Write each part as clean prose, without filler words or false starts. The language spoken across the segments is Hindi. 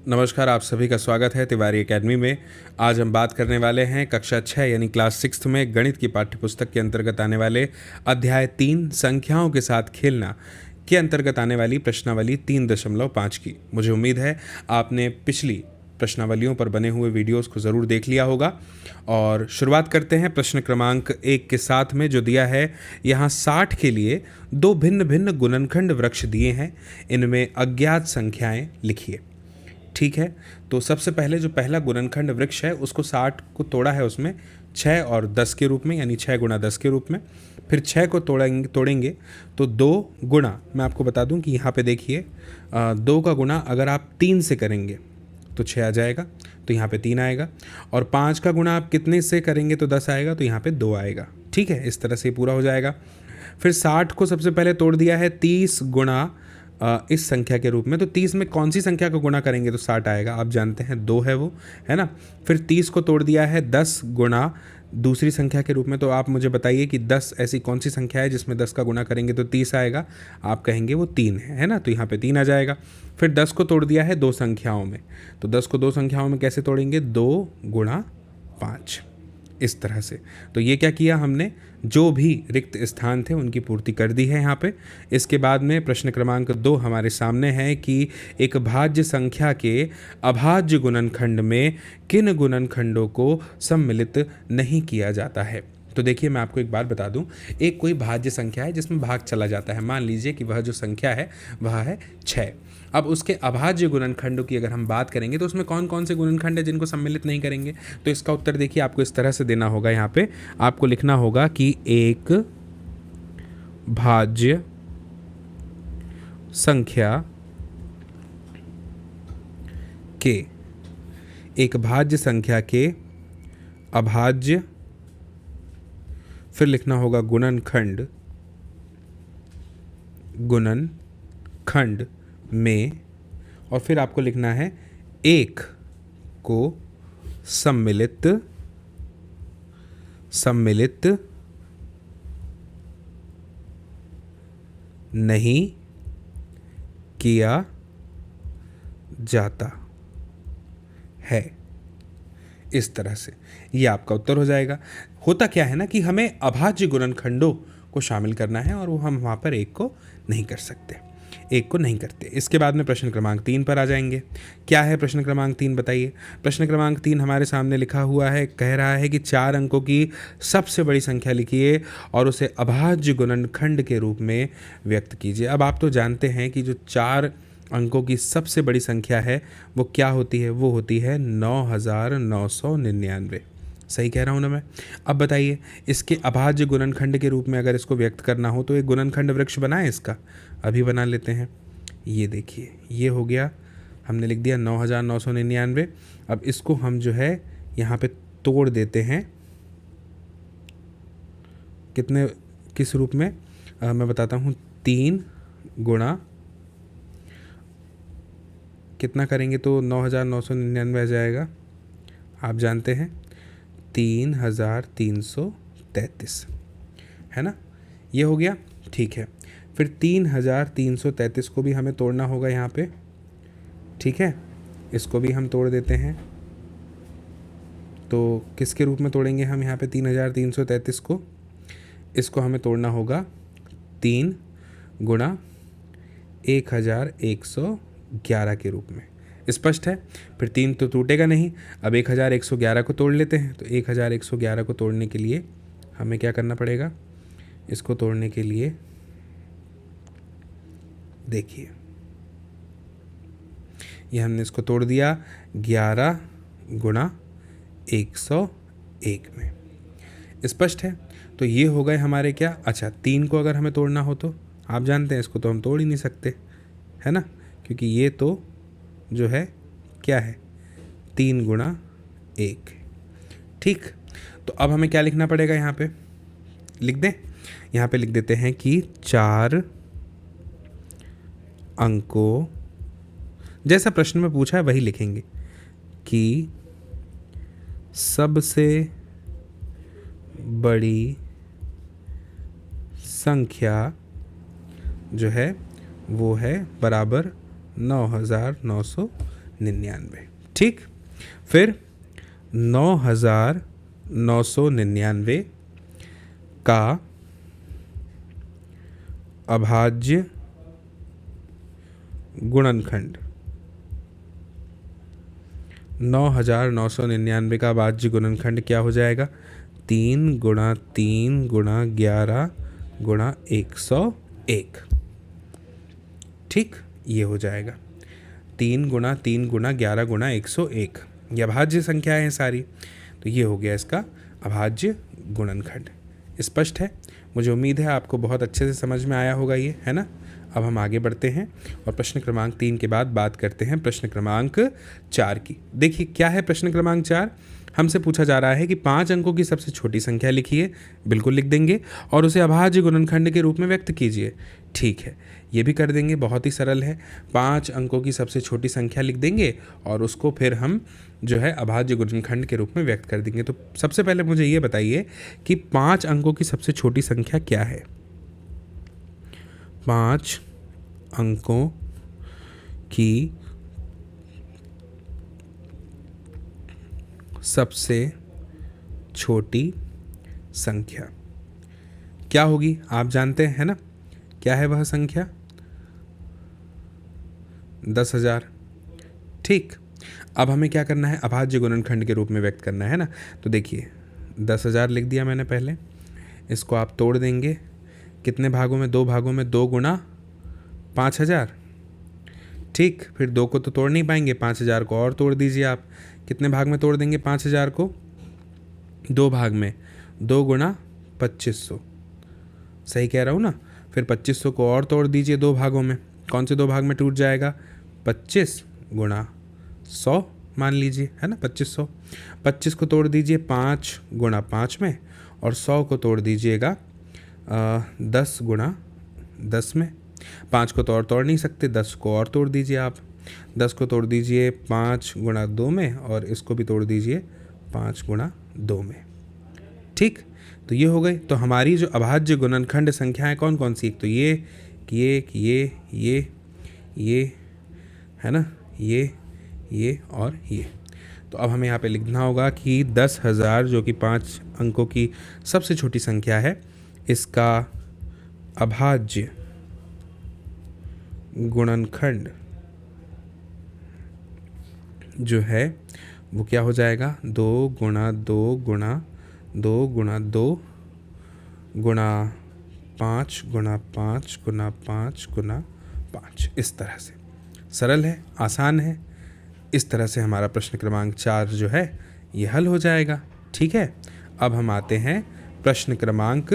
नमस्कार, आप सभी का स्वागत है तिवारी एकेडमी में। आज हम बात करने वाले हैं कक्षा 6 यानी क्लास 6 में गणित की पाठ्यपुस्तक के अंतर्गत आने वाले अध्याय 3 संख्याओं के साथ खेलना के अंतर्गत आने वाली प्रश्नावली 3.5 की। मुझे उम्मीद है आपने पिछली प्रश्नावलियों पर बने हुए वीडियोस को ज़रूर देख लिया होगा। और शुरुआत करते हैं प्रश्न क्रमांक 1 के साथ में, जो दिया है यहाँ 60 के लिए दो भिन्न भिन्न गुणनखंड वृक्ष दिए हैं, इनमें अज्ञात संख्याएं लिखिए। ठीक है, तो सबसे पहले जो पहला गुणनखंड वृक्ष है उसको 60 को तोड़ा है उसमें 6 और 10 के रूप में, यानी 6 गुणा 10 के रूप में। फिर 6 को तोड़ेंगे तो 2 गुणा, मैं आपको बता दूं कि यहाँ पे देखिए 2 का गुणा अगर आप 3 से करेंगे तो 6 आ जाएगा, तो यहाँ पे 3 आएगा। और 5 का गुणा आप कितने से करेंगे तो 10 आएगा, तो यहाँ पे 2 आएगा। ठीक है, इस तरह से पूरा हो जाएगा। फिर 60 को सबसे पहले तोड़ दिया है 30 गुणा इस संख्या के रूप में, तो 30 में कौन सी संख्या को गुणा करेंगे तो 60 आएगा, आप जानते हैं 2 है वो, है ना। फिर 30 को तोड़ दिया है 10 गुणा दूसरी संख्या के रूप में, तो आप मुझे बताइए कि 10 ऐसी कौन सी संख्या है जिसमें 10 का गुणा करेंगे तो 30 आएगा, आप कहेंगे वो 3 है ना, तो यहाँ पे 3 आ जाएगा। फिर 10 को तोड़ दिया है 2 संख्याओं में, तो 10 को 2 संख्याओं में कैसे तोड़ेंगे, 2 गुणा 5, इस तरह से। तो ये क्या किया हमने, जो भी रिक्त स्थान थे उनकी पूर्ति कर दी है यहाँ पे। इसके बाद में प्रश्न क्रमांक 2 हमारे सामने है कि एक भाज्य संख्या के अभाज्य गुणनखंड में किन गुणनखंडों को सम्मिलित नहीं किया जाता है। तो देखिए, मैं आपको एक बात बता दूं, एक कोई भाज्य संख्या है जिसमें भाग चला जाता है। मान लीजिए कि वह जो संख्या है वह है 6। अब उसके अभाज्य गुणनखंडों की अगर हम बात करेंगे तो उसमें कौन कौन से गुणनखंड है जिनको सम्मिलित नहीं करेंगे। तो इसका उत्तर देखिए आपको इस तरह से देना होगा। यहाँ पे आपको लिखना होगा कि एक भाज्य संख्या के अभाज्य, फिर लिखना होगा गुणनखंड में, और फिर आपको लिखना है एक को सम्मिलित नहीं किया जाता है। इस तरह से ये आपका उत्तर हो जाएगा। होता क्या है ना कि हमें अभाज्य गुणनखंडों को शामिल करना है और वो हम वहाँ पर एक को नहीं करते। इसके बाद में प्रश्न क्रमांक 3 पर आ जाएंगे। क्या है प्रश्न क्रमांक 3, बताइए। प्रश्न क्रमांक 3 हमारे सामने लिखा हुआ है, कह रहा है कि 4 अंकों की सबसे बड़ी संख्या लिखिए और उसे अभाज्य गुणनखंड के रूप में व्यक्त कीजिए। अब आप तो जानते हैं कि जो 4 अंकों की सबसे बड़ी संख्या है वो क्या होती है, वो होती है 9999। सही कह रहा हूँ ना मैं। अब बताइए, इसके अभाज्य गुणनखंड के रूप में अगर इसको व्यक्त करना हो तो एक गुणनखंड वृक्ष बनाए इसका, अभी बना लेते हैं। ये देखिए, ये हो गया, हमने लिख दिया 9999। अब इसको हम जो है यहाँ पे तोड़ देते हैं, किस रूप में, मैं बताता हूँ। 3 गुणा कितना करेंगे तो 9999 आ जाएगा, आप जानते हैं 3333, है ना। ये हो गया, ठीक है। फिर 3333 को भी हमें तोड़ना होगा यहाँ पे, ठीक है। इसको भी हम तोड़ देते हैं, तो किसके रूप में तोड़ेंगे हम यहाँ पे 3333 को, इसको हमें तोड़ना होगा 3 गुणा 1111 के रूप में। स्पष्ट है। फिर 3 तो टूटेगा नहीं, अब 1111 को तोड़ लेते हैं। तो 1111 को तोड़ने के लिए हमें क्या करना पड़ेगा, इसको तोड़ने के लिए देखिए, ये हमने इसको तोड़ दिया 11 गुणा 101 में। स्पष्ट है। तो ये हो गए हमारे क्या, अच्छा 3 को अगर हमें तोड़ना हो तो आप जानते हैं इसको तो हम तोड़ ही नहीं सकते, है ना, क्योंकि ये तो जो है क्या है 3 गुणा 1। ठीक, तो अब हमें क्या लिखना पड़ेगा, यहाँ पे लिख दें। यहाँ पे लिख देते हैं कि 4 अंकों, जैसा प्रश्न में पूछा है वही लिखेंगे, कि सबसे बड़ी संख्या जो है वो है बराबर 9999 99। ठीक, फिर 9999 का अभाज्य गुणनखंड। 9999 का अभाज्य गुणनखंड क्या हो जाएगा? 3 गुणा 3 गुणा 11 गुणा 101। ठीक, ये हो जाएगा 3 गुणा 3 गुणा 11 गुणा 101। ये अभाज्य संख्या है सारी, तो ये हो गया इसका अभाज्य गुणनखंड। स्पष्ट है? मुझे उम्मीद है आपको बहुत अच्छे से समझ में आया होगा ये, है ना। अब हम आगे बढ़ते हैं और प्रश्न क्रमांक 3 के बाद बात करते हैं प्रश्न क्रमांक 4 की। देखिए क्या है प्रश्न क्रमांक 4। हमसे पूछा जा रहा है कि 5 अंकों की सबसे छोटी संख्या लिखिए। बिल्कुल लिख देंगे, और उसे अभाज्य गुणनखंड के रूप में व्यक्त कीजिए। ठीक है, ये भी कर देंगे, बहुत ही सरल है। 5 अंकों की सबसे छोटी संख्या लिख देंगे और उसको फिर हम जो है अभाज्य गुणनखंड के रूप में व्यक्त कर देंगे। तो सबसे पहले मुझे ये बताइए कि 5 अंकों की सबसे छोटी संख्या क्या है? 5 अंकों की सबसे छोटी संख्या क्या होगी? आप जानते हैं ना, क्या है वह संख्या? 10,000। ठीक, अब हमें क्या करना है? अभाज्य गुणनखंड के रूप में व्यक्त करना है ना। तो देखिए 10,000 लिख दिया मैंने पहले, इसको आप तोड़ देंगे कितने भागों में? 2 भागों में। 2 गुणा 5,000। ठीक, फिर 2 को तो तोड़ नहीं पाएंगे, 5,000 को और तोड़ दीजिए आप। कितने भाग में तोड़ देंगे 5,000 को? 2 भाग में। 2 गुणा 2500। सही कह रहा हूँ ना। फिर 2500 को और तोड़ दीजिए 2 भागों में। कौन से 2 भाग में टूट जाएगा? 25 गुणा 100 मान लीजिए, है ना, 2500। 25 को तोड़ दीजिए 5 गुणा 5 में, और 100 को तोड़ दीजिएगा 10 गुणा 10 में। 5 को तो और तोड़ नहीं सकते, 10 को और तोड़ दीजिए आप। 10 को तोड़ दीजिए 5 गुणा 2 में, और इसको भी तोड़ दीजिए 5 गुणा 2 में। ठीक, तो ये हो गई। तो हमारी जो अभाज्य गुणनखंड संख्याएं कौन कौन सी? एक तो ये है ना, ये और ये। तो अब हमें यहाँ पे लिखना होगा कि 10,000 जो कि 5 अंकों की सबसे छोटी संख्या है, इसका अभाज्य गुणनखंड जो है वो क्या हो जाएगा? 2 गुणा 2 गुणा 2 गुणा 2 गुणा 5 गुणा 5 गुणा 5 गुणा 5। इस तरह से सरल है, आसान है। इस तरह से हमारा प्रश्न क्रमांक 4 जो है ये हल हो जाएगा। ठीक है, अब हम आते हैं प्रश्न क्रमांक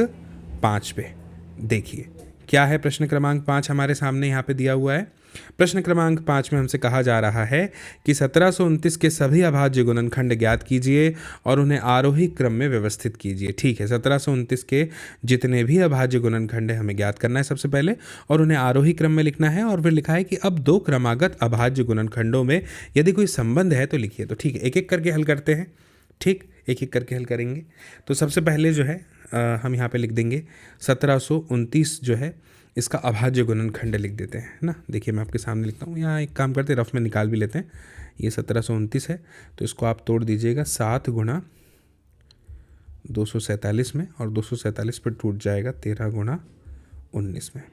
5 पे। देखिए क्या है प्रश्न क्रमांक 5 हमारे सामने यहाँ पे दिया हुआ है। प्रश्न क्रमांक 5 में हमसे कहा जा रहा है कि 1729 के सभी अभाज्य गुणनखंड ज्ञात कीजिए और उन्हें आरोही क्रम में व्यवस्थित कीजिए। ठीक है, 1729 के जितने भी अभाज्य गुणनखंड है हमें ज्ञात करना है सबसे पहले, और उन्हें आरोही क्रम में लिखना है। और फिर लिखा है कि अब 2 क्रमागत अभाज्य गुणनखंडों में यदि कोई संबंध है तो लिखिए। तो ठीक है, एक एक करके हल करते हैं। ठीक, एक एक करके हल करेंगे। तो सबसे पहले जो है हम यहाँ पे लिख देंगे 1729 जो है इसका अभाज्य गुणनखंड लिख देते हैं ना। देखिए मैं आपके सामने लिखता हूँ, यहाँ एक काम करते हैं, रफ में निकाल भी लेते हैं। ये 1729 है, तो इसको आप तोड़ दीजिएगा 7 गुणा 247 में, और 247 पर टूट जाएगा 13 गुणा 19 में।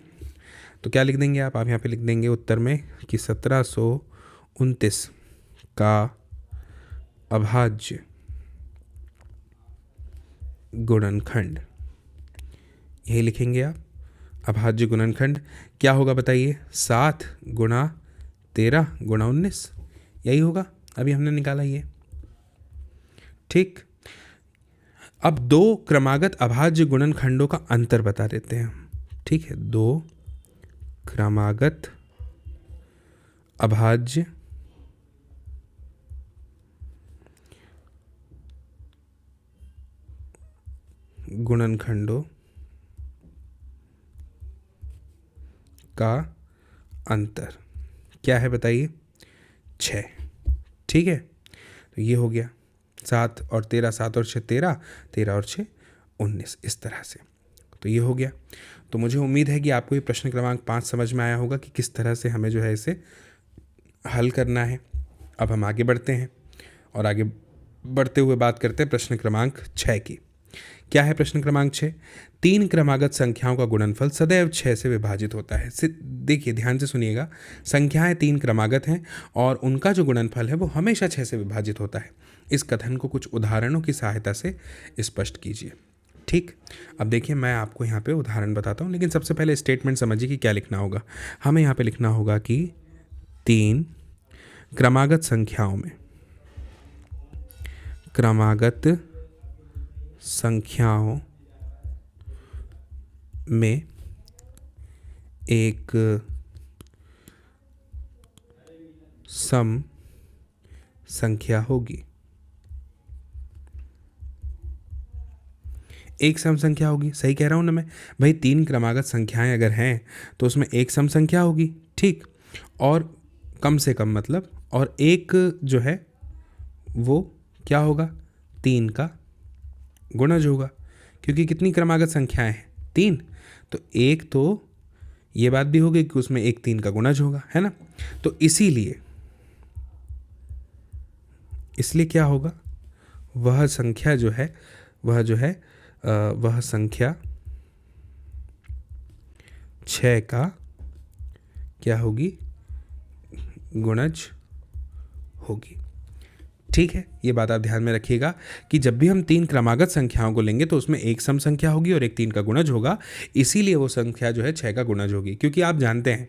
तो क्या लिख देंगे आप यहाँ पे लिख देंगे उत्तर में कि 1729 का अभाज्य गुणनखंड, यही लिखेंगे आप। अभाज्य गुणनखंड क्या होगा बताइए? 7 गुणा 13 गुणा 19, यही होगा। अभी हमने निकाला ये। ठीक, अब 2 क्रमागत अभाज्य गुणनखंडों का अंतर बता देते हैं। ठीक है, 2 क्रमागत अभाज्य गुणनखंडों का अंतर क्या है बताइए? 6। ठीक है, तो ये हो गया 7 और 13, 7 और 6 13, 13 और 6 19, इस तरह से। तो ये हो गया। तो मुझे उम्मीद है कि आपको ये प्रश्न क्रमांक 5 समझ में आया होगा कि किस तरह से हमें जो है इसे हल करना है। अब हम आगे बढ़ते हैं और आगे बढ़ते हुए बात करते हैं प्रश्न क्रमांक 6 की। क्या है प्रश्न क्रमांक 6? 3 क्रमागत संख्याओं का गुणनफल सदैव 6 से विभाजित होता है। देखिए ध्यान से सुनिएगा, संख्याएं 3 क्रमागत हैं और उनका जो गुणनफल है वो हमेशा 6 से विभाजित होता है। इस कथन को कुछ उदाहरणों की सहायता से स्पष्ट कीजिए। ठीक, अब देखिए मैं आपको यहाँ पे उदाहरण बताता हूँ, लेकिन सबसे पहले स्टेटमेंट समझिए कि क्या लिखना होगा। हमें यहाँ पे लिखना होगा कि 3 क्रमागत संख्याओं में एक सम संख्या होगी। एक सम संख्या होगी, सही कह रहा हूँ ना मैं भाई? 3 क्रमागत संख्याएं अगर हैं तो उसमें एक सम संख्या होगी, ठीक, और कम से कम मतलब, और एक जो है वो क्या होगा? 3 का गुणज होगा, क्योंकि कितनी क्रमागत संख्याएं हैं? 3। तो एक तो ये बात भी होगी कि उसमें एक 3 का गुणज होगा, है ना? तो इसीलिए क्या होगा? वह संख्या जो है वह संख्या 6 का क्या होगी? गुणज होगी। ठीक है, ये बात आप ध्यान में रखिएगा कि जब भी हम 3 क्रमागत संख्याओं को लेंगे तो उसमें एक सम संख्या होगी और एक 3 का गुणज होगा, इसीलिए वो संख्या जो है 6 का गुणज होगी। क्योंकि आप जानते हैं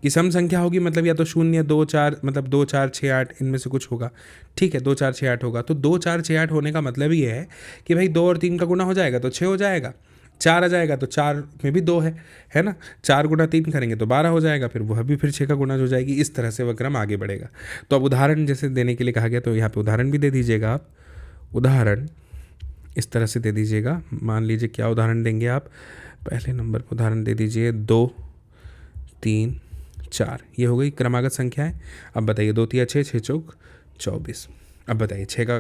कि सम संख्या होगी मतलब या तो 0, 2, 4, मतलब 2, 4, 6, 8 इनमें से कुछ होगा। ठीक है, 2, 4, 6, 8 होगा, तो 2, 4, 6, 8 होने का मतलब ये है कि भाई 2 और 3 का गुणा हो जाएगा तो 6 हो जाएगा, 4 आ जाएगा तो 4 में भी 2 है ना, 4 गुणा 3 करेंगे तो 12 हो जाएगा, फिर वह भी फिर 6 का गुणज हो जाएगी। इस तरह से वह क्रम आगे बढ़ेगा। तो अब उदाहरण जैसे देने के लिए कहा गया तो यहाँ पे उदाहरण भी दे दीजिएगा आप। उदाहरण इस तरह से दे दीजिएगा, मान लीजिए क्या उदाहरण देंगे आप? पहले नंबर पर उदाहरण दे दीजिए 2, 3, 4, ये हो गई क्रमागत संख्याएं। अब बताइए 2 तिया 6, 6 चौक 24। अब बताइए 6 का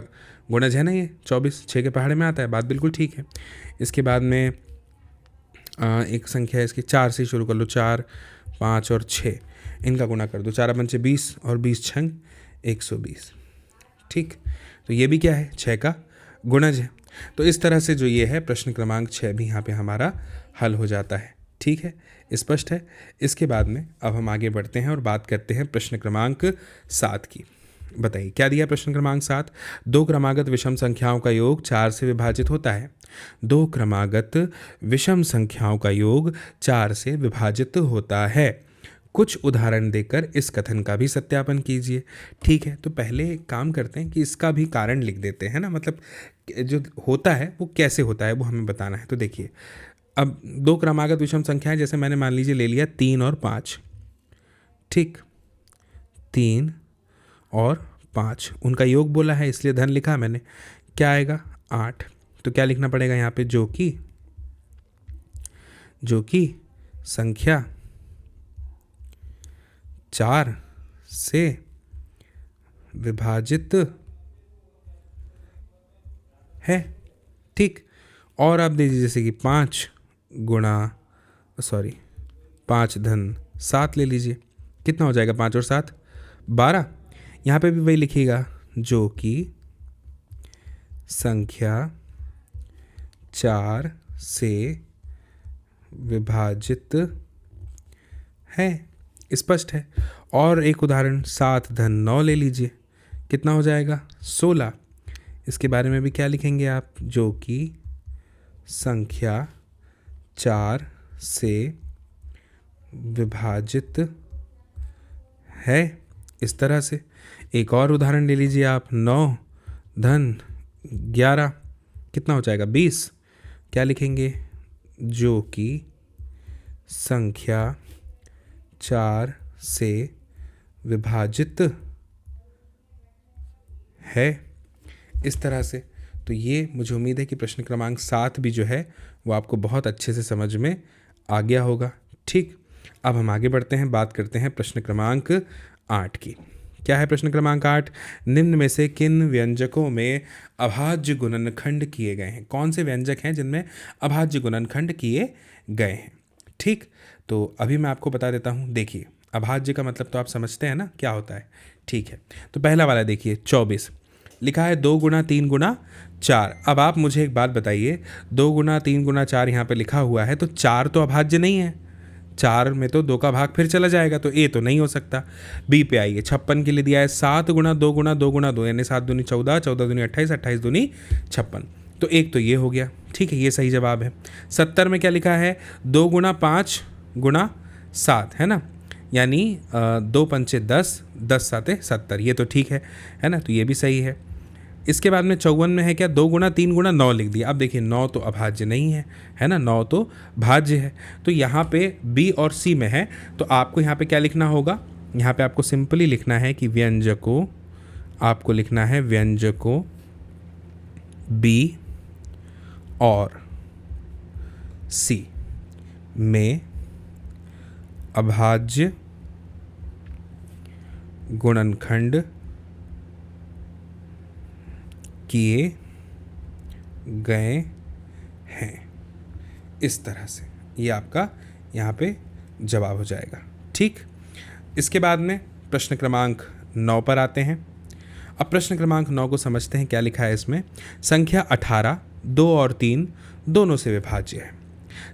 गुणज है ना ये 24, 6 के पहाड़े में आता है, बात बिल्कुल ठीक है। इसके बाद में एक संख्या है इसकी 4 से शुरू कर लो, 4, 5 और 6 इनका गुणा कर दो, 4 पंचे 20 और 20 छंग 120। ठीक, तो ये भी क्या है? 6 का गुणज है। तो इस तरह से जो ये है प्रश्न क्रमांक 6 भी यहाँ पे हमारा हल हो जाता है। ठीक है, स्पष्ट है? इसके बाद में अब हम आगे बढ़ते हैं और बात करते हैं प्रश्न क्रमांक 7 की। बताइए क्या दिया प्रश्न क्रमांक 7? 2 क्रमागत विषम संख्याओं का योग 4 से विभाजित होता है। 2 क्रमागत विषम संख्याओं का योग 4 से विभाजित होता है। कुछ उदाहरण देकर इस कथन का भी सत्यापन कीजिए। ठीक है, तो पहले एक काम करते हैं कि इसका भी कारण लिख देते हैं ना, मतलब जो होता है वो कैसे होता है वो हमें बताना है। तो देखिए, अब 2 क्रमागत विषम संख्याएं जैसे मैंने मान लीजिए ले लिया 3 और 5। ठीक, 3 और 5 उनका योग बोला है इसलिए धन लिखा मैंने। क्या आएगा? 8। तो क्या लिखना पड़ेगा यहाँ पे? जो कि संख्या 4 से विभाजित है। ठीक, और आप दीजिए जैसे कि 5 धन 7 ले लीजिए। कितना हो जाएगा? 5 और 7 12। यहाँ पे भी वही लिखिएगा, जो कि संख्या 4 से विभाजित है। स्पष्ट है? और एक उदाहरण 7 धन 9 ले लीजिए। कितना हो जाएगा? 16। इसके बारे में भी क्या लिखेंगे आप? जो कि संख्या 4 से विभाजित है। इस तरह से एक और उदाहरण ले लीजिए आप, 9 धन 11 कितना हो जाएगा? 20। क्या लिखेंगे? जो कि संख्या 4 से विभाजित है। इस तरह से तो ये मुझे उम्मीद है कि प्रश्न क्रमांक 7 भी जो है वो आपको बहुत अच्छे से समझ में आ गया होगा। ठीक, अब हम आगे बढ़ते हैं, बात करते हैं प्रश्न क्रमांक 8 की। क्या है प्रश्न क्रमांक 8? निम्न में से किन व्यंजकों में अभाज्य गुणनखंड किए गए हैं? कौन से व्यंजक हैं जिनमें अभाज्य गुणनखंड किए गए हैं? ठीक, तो अभी मैं आपको बता देता हूँ। देखिए, अभाज्य का मतलब तो आप समझते हैं ना क्या होता है। ठीक है, तो पहला वाला देखिए 24 लिखा है 2 गुना 3 गुना 4। अब आप मुझे एक बात बताइए, 2 गुना 3 गुना 4 यहाँ पे लिखा हुआ है, तो 4 तो अभाज्य नहीं है, 4 में तो 2 का भाग फिर चला जाएगा, तो ए तो नहीं हो सकता। बी पे आइए, 56 के लिए दिया है 7 गुना 2 गुना 2 गुना 2 यानी 7 दूनी 14, 14 दूनी 28, 28 दूनी 56, तो एक तो ये हो गया। ठीक है, ये सही जवाब है। 70 में क्या लिखा है 2 गुना 5 गुना 7 है ना, यानी 2 पंचे 10, 10 साते 70, ये तो ठीक है ना, तो ये भी सही है। इसके बाद में 54 में है क्या 2 गुना 3 गुना 9 लिख दिया। अब देखिए 9 तो अभाज्य नहीं है ना, 9 तो भाज्य है। तो यहाँ पे बी और सी में है, तो आपको यहाँ पे क्या लिखना होगा, यहाँ पे आपको सिंपली लिखना है कि व्यंजकों, आपको लिखना है व्यंजकों बी और सी में अभाज्य गुणनखंड किए गए हैं। इस तरह से ये आपका यहाँ पे जवाब हो जाएगा। ठीक, इसके बाद में प्रश्न क्रमांक 9 पर आते हैं। अब प्रश्न क्रमांक 9 को समझते हैं, क्या लिखा है इसमें। संख्या 18 2 और 3 दोनों से विभाज्य है।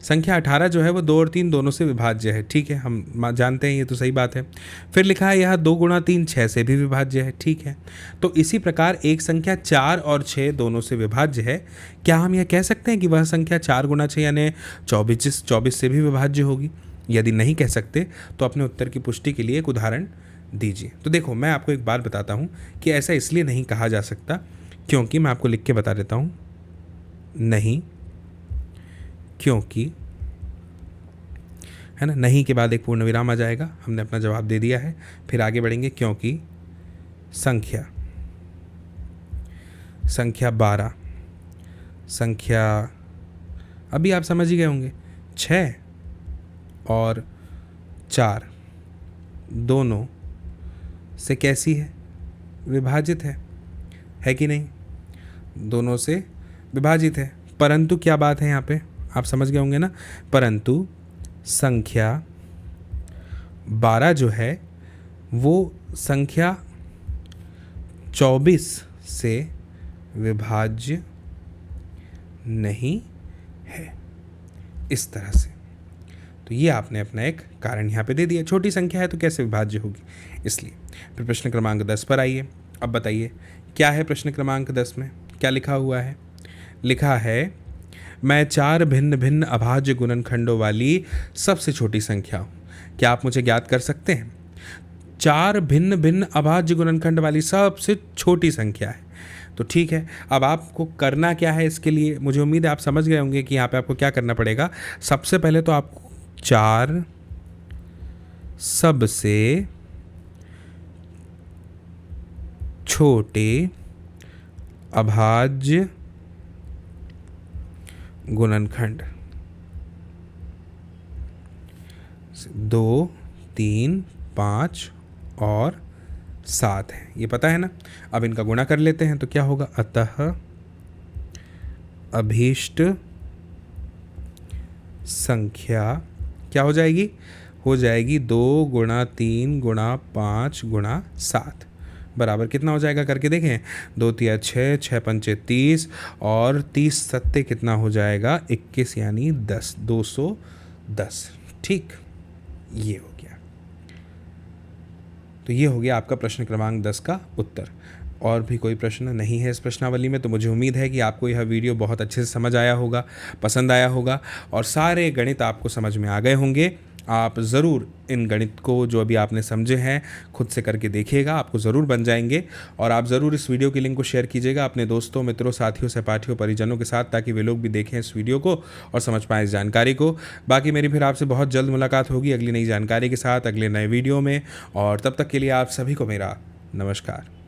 संख्या 18 जो है वो 2 और 3 दोनों से विभाज्य है। ठीक है, हम जानते हैं, ये तो सही बात है। फिर लिखा है यह 2 गुणा 3 6 से भी विभाज्य है। ठीक है, तो इसी प्रकार एक संख्या 4 और 6 दोनों से विभाज्य है। क्या हम यह कह सकते हैं कि वह संख्या 4 गुणा 6 यानी 24 से भी विभाज्य होगी? यदि नहीं कह सकते तो अपने उत्तर की पुष्टि के लिए एक उदाहरण दीजिए। तो देखो, मैं आपको एक बात बताता हूँ कि ऐसा इसलिए नहीं कहा जा सकता, क्योंकि मैं आपको लिख के बता देता हूँ, नहीं क्योंकि, है ना, नहीं के बाद एक पूर्ण विराम आ जाएगा, हमने अपना जवाब दे दिया है। फिर आगे बढ़ेंगे, क्योंकि संख्या 12, संख्या अभी आप समझ ही गए होंगे, 6 और 4 दोनों से कैसी है, विभाजित है कि नहीं, दोनों से विभाजित है। परंतु क्या बात है यहाँ पे, आप समझ गए होंगे ना, परंतु संख्या 12 जो है वो संख्या 24 से विभाज्य नहीं है। इस तरह से, तो ये आपने अपना एक कारण यहाँ पे दे दिया, छोटी संख्या है तो कैसे विभाज्य होगी, इसलिए। फिर प्रश्न क्रमांक 10 पर आइए। अब बताइए क्या है प्रश्न क्रमांक 10 में, क्या लिखा हुआ है। लिखा है मैं 4 भिन्न भिन्न अभाज्य गुणनखंडों वाली सबसे छोटी संख्या हूँ। क्या आप मुझे ज्ञात कर सकते हैं 4 भिन्न भिन्न अभाज्य गुणनखंड वाली सबसे छोटी संख्या है? तो ठीक है, अब आपको करना क्या है इसके लिए, मुझे उम्मीद है आप समझ गए होंगे कि यहाँ पे आपको क्या करना पड़ेगा। सबसे पहले तो आपको 4 सबसे छोटे अभाज्य गुणनखंड 2, 3, 5 और 7 है, ये पता है ना। अब इनका गुणा कर लेते हैं तो क्या होगा, अतः अभीष्ट संख्या क्या हो जाएगी, 2 गुणा 3 गुणा 5 गुणा 7 बराबर कितना हो जाएगा, करके देखें। 2 तिया 6, 6 पंचे 30 और 30 सत्ते कितना हो जाएगा 21 यानी 10, 210। ठीक, ये हो गया। तो ये हो गया आपका प्रश्न क्रमांक 10 का उत्तर। और भी कोई प्रश्न नहीं है इस प्रश्नावली में, तो मुझे उम्मीद है कि आपको यह वीडियो बहुत अच्छे से समझ आया होगा, पसंद आया होगा और सारे गणित आपको समझ में आ गए होंगे। आप ज़रूर इन गणित को जो अभी आपने समझे हैं खुद से करके देखिएगा, आपको ज़रूर बन जाएंगे। और आप ज़रूर इस वीडियो की लिंक को शेयर कीजिएगा अपने दोस्तों, मित्रों, साथियों, सहपाठियों, परिजनों के साथ, ताकि वे लोग भी देखें इस वीडियो को और समझ पाएँ इस जानकारी को। बाकी मेरी फिर आपसे बहुत जल्द मुलाकात होगी अगली नई जानकारी के साथ, अगले नए वीडियो में। और तब तक के लिए आप सभी को मेरा नमस्कार।